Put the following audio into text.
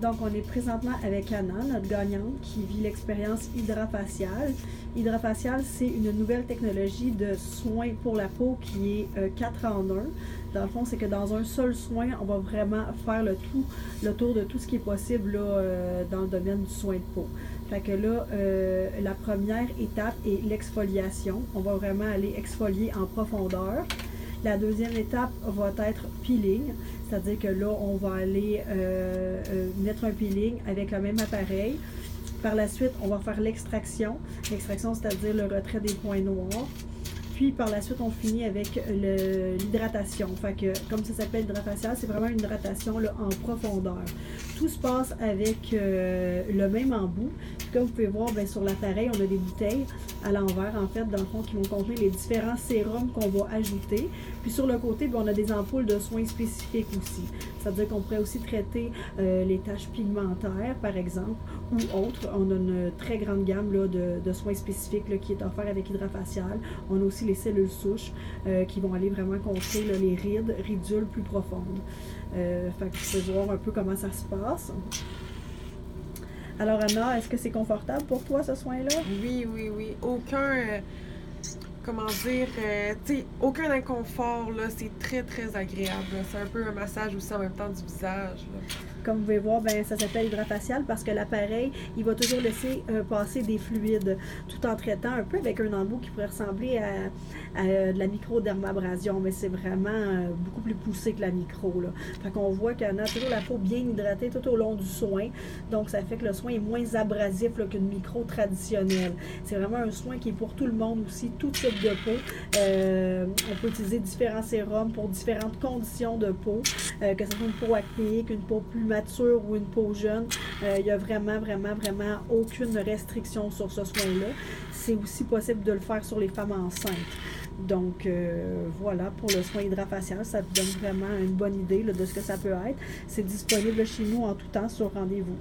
Donc, on est présentement avec Anna, notre gagnante, qui vit l'expérience Hydrafacial. Hydrafacial, c'est une nouvelle technologie de soins pour la peau qui est 4 en 1. Dans le fond, c'est que dans un seul soin, on va vraiment faire le tour de tout ce qui est possible là, dans le domaine du soin de peau. Fait que là, la première étape est l'exfoliation. On va vraiment aller exfolier en profondeur. La deuxième étape va être peeling, c'est-à-dire que là, on va aller mettre un peeling avec le même appareil. Par la suite, on va faire l'extraction. L'extraction, c'est-à-dire le retrait des points noirs. Puis par la suite, on finit avec l'hydratation. Fait que, comme ça s'appelle Hydrafacial, c'est vraiment une hydratation là, en profondeur. Tout se passe avec le même embout. Puis comme vous pouvez voir, bien, sur l'appareil, on a des bouteilles à l'envers, en fait, dans le fond, qui vont contenir les différents sérums qu'on va ajouter. Puis sur le côté, bien, on a des ampoules de soins spécifiques aussi. C'est-à-dire qu'on pourrait aussi traiter les taches pigmentaires, par exemple, ou autres. On a une très grande gamme là, de soins spécifiques là, qui est offert avec Hydrafacial. On a aussi les cellules souches qui vont aller vraiment contrer là, les ridules plus profondes. Fait que tu peux voir un peu comment ça se passe. Alors Anna, est-ce que c'est confortable pour toi ce soin-là? Oui. Aucun, comment dire, tu sais, aucun inconfort, là. C'est très, très agréable. C'est un peu un massage aussi en même temps du visage, là. Comme vous pouvez voir, ben, ça s'appelle Hydrafacial parce que l'appareil, il va toujours laisser passer des fluides tout en traitant un peu avec un embout qui pourrait ressembler à de la microdermabrasion, mais c'est vraiment beaucoup plus poussé que la micro. Là. Fait qu'on voit qu'on a toujours la peau bien hydratée tout au long du soin, donc ça fait que le soin est moins abrasif qu'une micro traditionnelle. C'est vraiment un soin qui est pour tout le monde aussi, tout type de peau. On peut utiliser différents sérums pour différentes conditions de peau, que ce soit une peau acnéique, une peau plus mature ou une peau jeune. Il n'y a vraiment aucune restriction sur ce soin-là. C'est aussi possible de le faire sur les femmes enceintes. Donc, voilà, pour le soin Hydrafacial, ça te donne vraiment une bonne idée là, de ce que ça peut être. C'est disponible chez nous en tout temps sur rendez-vous.